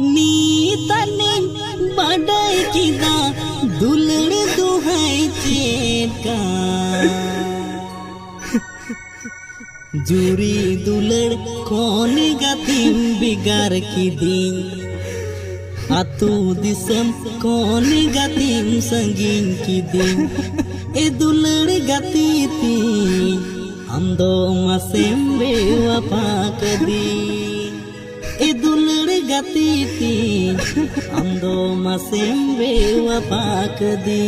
नीतने बड़ाई किदा दुलड़ दुहाई चेका जुरी दुलड़ कौन गतिम बिगार की दिन आतु दिसम कौन गतिम संगीन की दिन ए दुलड़ गति थी हम दो मसेम बेवफा कदी ए दुलड़ गति थी हम दो मसेम बेवफा कदी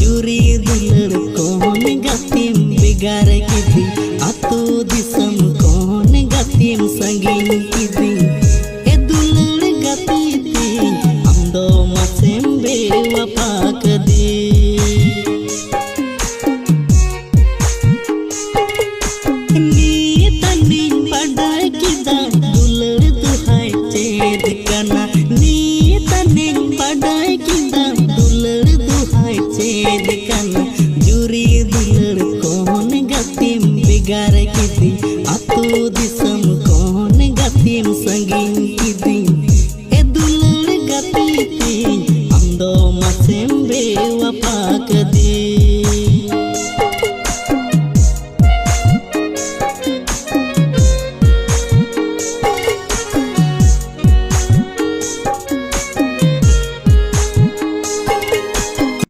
जुरी दुलड़ कौन गतिम बिगार की थी आतु दिसम कौन गतिम संगीन की थी ए दुलड़ गति थी हम दो मसेम बेवफा कदी नी तनी पढ़ाई किदा दुलड़ दुहाई चेद कना नी तनी पढ़ाई किदा जुरी दुलड़ कौन गतिम बिगार की थी आतु दिस